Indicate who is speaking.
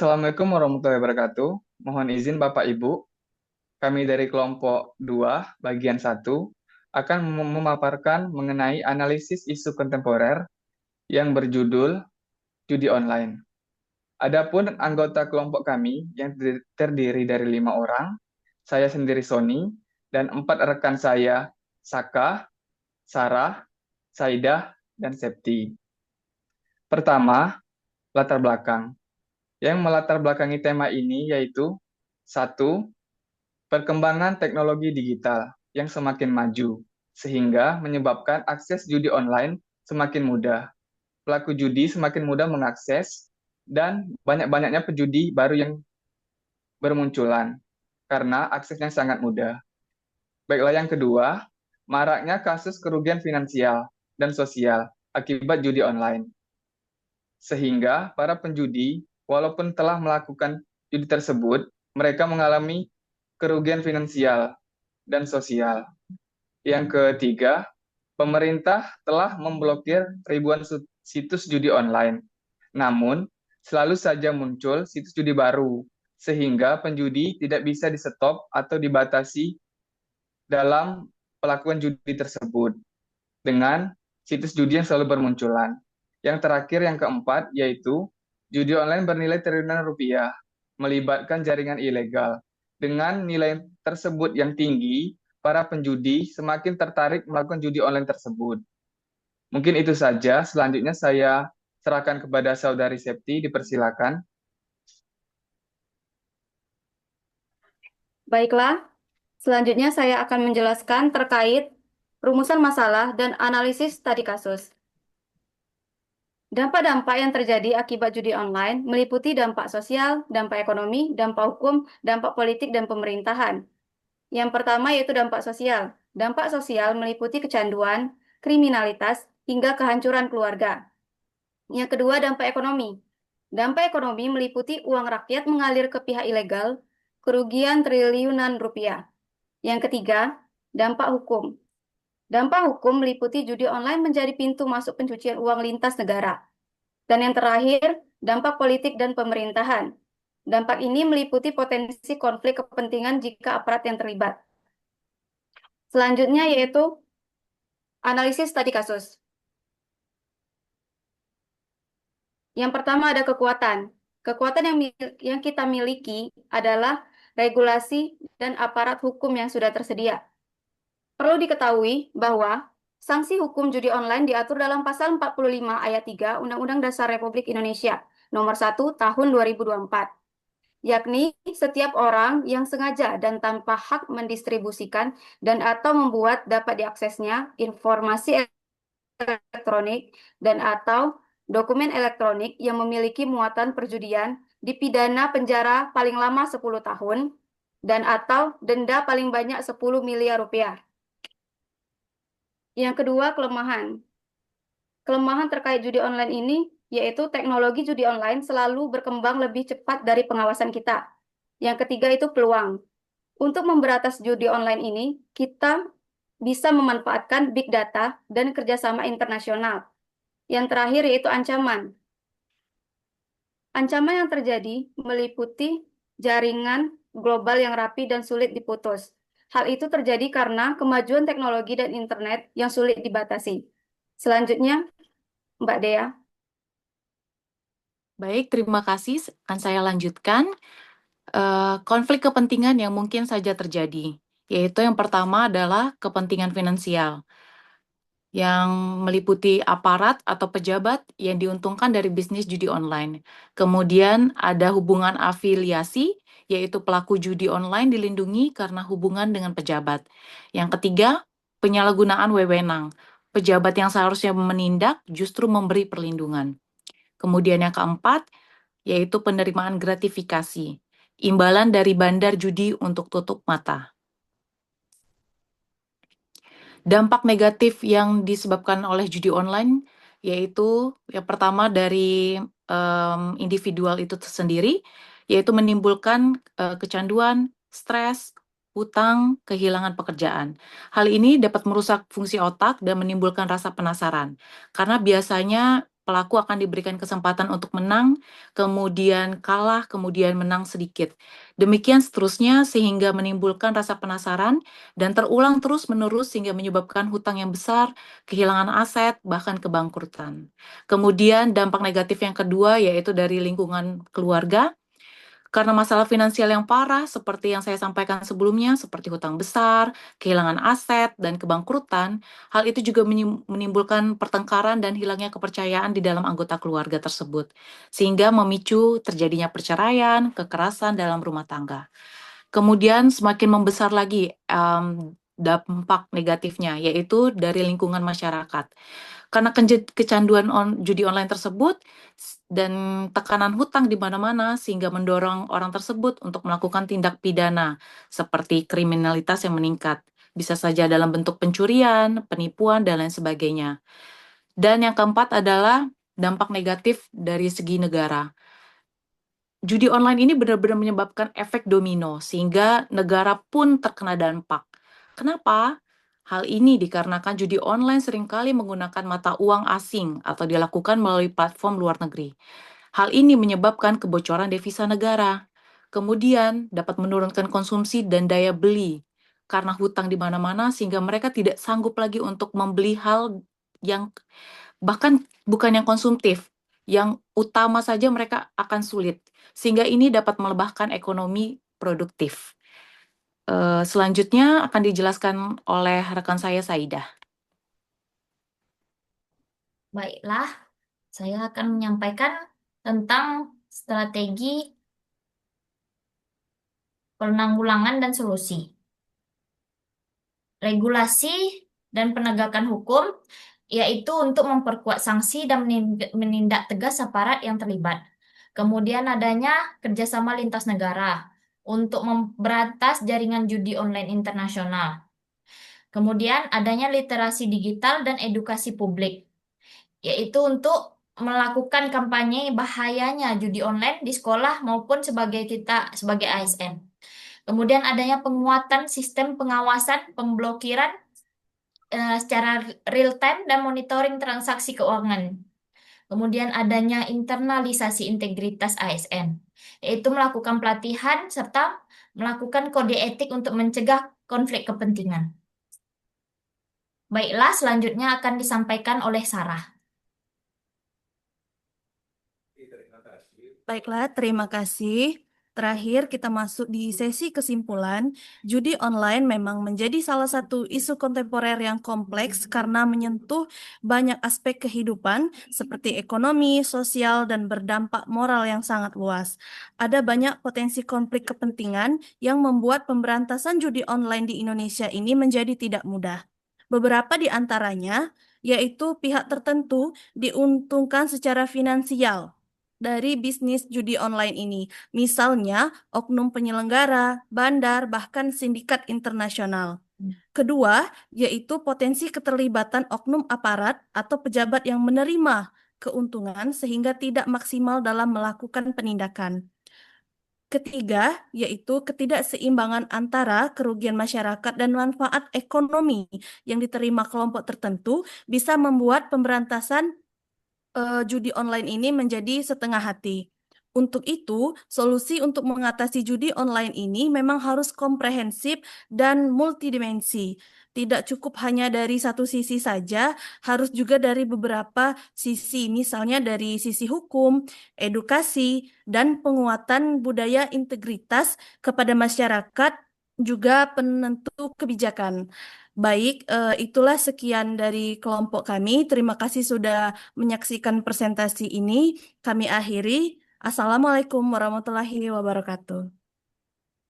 Speaker 1: Assalamualaikum warahmatullahi wabarakatuh. Mohon izin Bapak Ibu, kami dari kelompok 2, bagian 1, akan memaparkan mengenai analisis isu kontemporer yang berjudul judi online. Adapun anggota kelompok kami yang terdiri dari 5 orang, saya sendiri Sony, dan 4 rekan saya, Saka, Sarah, Saidah, dan Septi. Pertama, latar belakang. Yang melatar belakangi tema ini yaitu satu, perkembangan teknologi digital yang semakin maju, sehingga menyebabkan akses judi online semakin mudah. Pelaku judi semakin mudah mengakses, dan banyak-banyaknya pejudi baru yang bermunculan, karena aksesnya sangat mudah. Baiklah yang kedua, maraknya kasus kerugian finansial dan sosial akibat judi online. Sehingga para penjudi, walaupun telah melakukan judi tersebut, mereka mengalami kerugian finansial dan sosial. Yang ketiga, pemerintah telah memblokir ribuan situs judi online. Namun, selalu saja muncul situs judi baru, sehingga penjudi tidak bisa di-stop atau dibatasi dalam pelakuan judi tersebut dengan situs judi yang selalu bermunculan. Yang terakhir, yang keempat, yaitu judi online bernilai triliunan rupiah, melibatkan jaringan ilegal. Dengan nilai tersebut yang tinggi, para penjudi semakin tertarik melakukan judi online tersebut. Mungkin itu saja. Selanjutnya saya serahkan kepada Saudari Septi, dipersilakan.
Speaker 2: Baiklah, selanjutnya saya akan menjelaskan terkait rumusan masalah dan analisis studi kasus. Dampak-dampak yang terjadi akibat judi online meliputi dampak sosial, dampak ekonomi, dampak hukum, dampak politik, dan pemerintahan. Yang pertama yaitu dampak sosial. Dampak sosial meliputi kecanduan, kriminalitas, hingga kehancuran keluarga. Yang kedua, dampak ekonomi. Dampak ekonomi meliputi uang rakyat mengalir ke pihak ilegal, kerugian triliunan rupiah. Yang ketiga, dampak hukum. Dampak hukum meliputi judi online menjadi pintu masuk pencucian uang lintas negara. Dan yang terakhir, dampak politik dan pemerintahan. Dampak ini meliputi potensi konflik kepentingan jika aparat yang terlibat. Selanjutnya yaitu analisis studi kasus. Yang pertama ada kekuatan. Kekuatan yang kita miliki adalah regulasi dan aparat hukum yang sudah tersedia. Perlu diketahui bahwa sanksi hukum judi online diatur dalam pasal 45 ayat 3 Undang-Undang Dasar Republik Indonesia nomor 1 tahun 2024, yakni setiap orang yang sengaja dan tanpa hak mendistribusikan dan atau membuat dapat diaksesnya informasi elektronik dan atau dokumen elektronik yang memiliki muatan perjudian dipidana penjara paling lama 10 tahun dan atau denda paling banyak 10 miliar rupiah. Yang kedua, kelemahan. Kelemahan terkait judi online ini yaitu teknologi judi online selalu berkembang lebih cepat dari pengawasan kita. Yang ketiga itu peluang. Untuk memberantas judi online ini, kita bisa memanfaatkan big data dan kerjasama internasional. Yang terakhir yaitu ancaman. Ancaman yang terjadi meliputi jaringan global yang rapi dan sulit diputus. Hal itu terjadi karena kemajuan teknologi dan internet yang sulit dibatasi. Selanjutnya, Mbak Dea.
Speaker 3: Baik, terima kasih. Akan saya lanjutkan. Konflik kepentingan yang mungkin saja terjadi, yaitu yang pertama adalah kepentingan finansial, yang meliputi aparat atau pejabat yang diuntungkan dari bisnis judi online. Kemudian ada hubungan afiliasi, yaitu pelaku judi online dilindungi karena hubungan dengan pejabat. Yang ketiga, penyalahgunaan wewenang. Pejabat yang seharusnya menindak justru memberi perlindungan. Kemudian yang keempat, yaitu penerimaan gratifikasi, imbalan dari bandar judi untuk tutup mata. Dampak negatif yang disebabkan oleh judi online yaitu yang pertama dari individual itu sendiri, yaitu menimbulkan kecanduan, stres, hutang, kehilangan pekerjaan. Hal ini dapat merusak fungsi otak dan menimbulkan rasa penasaran, karena biasanya pelaku akan diberikan kesempatan untuk menang, kemudian kalah, kemudian menang sedikit. Demikian seterusnya sehingga menimbulkan rasa penasaran dan terulang terus-menerus sehingga menyebabkan hutang yang besar, kehilangan aset, bahkan kebangkrutan. Kemudian dampak negatif yang kedua yaitu dari lingkungan keluarga. Karena masalah finansial yang parah, seperti yang saya sampaikan sebelumnya, seperti hutang besar, kehilangan aset, dan kebangkrutan, hal itu juga menimbulkan pertengkaran dan hilangnya kepercayaan di dalam anggota keluarga tersebut, sehingga memicu terjadinya perceraian, kekerasan dalam rumah tangga. Kemudian semakin membesar lagi dampak negatifnya, yaitu dari lingkungan masyarakat. Karena kecanduan judi online tersebut dan tekanan hutang di mana-mana sehingga mendorong orang tersebut untuk melakukan tindak pidana seperti kriminalitas yang meningkat. Bisa saja dalam bentuk pencurian, penipuan, dan lain sebagainya. Dan yang keempat adalah dampak negatif dari segi negara. Judi online ini benar-benar menyebabkan efek domino sehingga negara pun terkena dampak. Kenapa? Hal ini dikarenakan judi online seringkali menggunakan mata uang asing atau dilakukan melalui platform luar negeri. Hal ini menyebabkan kebocoran devisa negara. Kemudian dapat menurunkan konsumsi dan daya beli karena hutang di mana-mana sehingga mereka tidak sanggup lagi untuk membeli hal yang bahkan bukan yang konsumtif, yang utama saja mereka akan sulit. Sehingga ini dapat melebahkan ekonomi produktif. Selanjutnya akan dijelaskan oleh rekan saya, Saidah.
Speaker 4: Baiklah, saya akan menyampaikan tentang strategi penanggulangan dan solusi. Regulasi dan penegakan hukum, yaitu untuk memperkuat sanksi dan menindak tegas aparat yang terlibat. Kemudian adanya kerjasama lintas negara untuk memberantas jaringan judi online internasional. Kemudian adanya literasi digital dan edukasi publik, yaitu untuk melakukan kampanye bahayanya judi online di sekolah maupun kita sebagai ASN. Kemudian adanya penguatan sistem pengawasan pemblokiran secara real time dan monitoring transaksi keuangan. Kemudian adanya internalisasi integritas ASN, yaitu melakukan pelatihan serta melakukan kode etik untuk mencegah konflik kepentingan. Baiklah, selanjutnya akan disampaikan oleh Sarah.
Speaker 5: Baiklah, terima kasih. Terakhir, kita masuk di sesi kesimpulan. Judi online memang menjadi salah satu isu kontemporer yang kompleks karena menyentuh banyak aspek kehidupan seperti ekonomi, sosial, dan berdampak moral yang sangat luas. Ada banyak potensi konflik kepentingan yang membuat pemberantasan judi online di Indonesia ini menjadi tidak mudah. Beberapa di antaranya, yaitu pihak tertentu diuntungkan secara finansial dari bisnis judi online ini. Misalnya, oknum penyelenggara, bandar, bahkan sindikat internasional. Kedua, yaitu potensi keterlibatan oknum aparat atau pejabat yang menerima keuntungan sehingga tidak maksimal dalam melakukan penindakan. Ketiga, yaitu ketidakseimbangan antara kerugian masyarakat dan manfaat ekonomi yang diterima kelompok tertentu bisa membuat pemberantasan judi online ini menjadi setengah hati. Untuk itu, solusi untuk mengatasi judi online ini memang harus komprehensif dan multidimensi. Tidak cukup hanya dari satu sisi saja, harus juga dari beberapa sisi, misalnya dari sisi hukum, edukasi, dan penguatan budaya integritas kepada masyarakat, juga penentu kebijakan. Baik, itulah sekian dari kelompok kami. Terima kasih sudah menyaksikan presentasi ini. Kami akhiri. Assalamualaikum warahmatullahi wabarakatuh.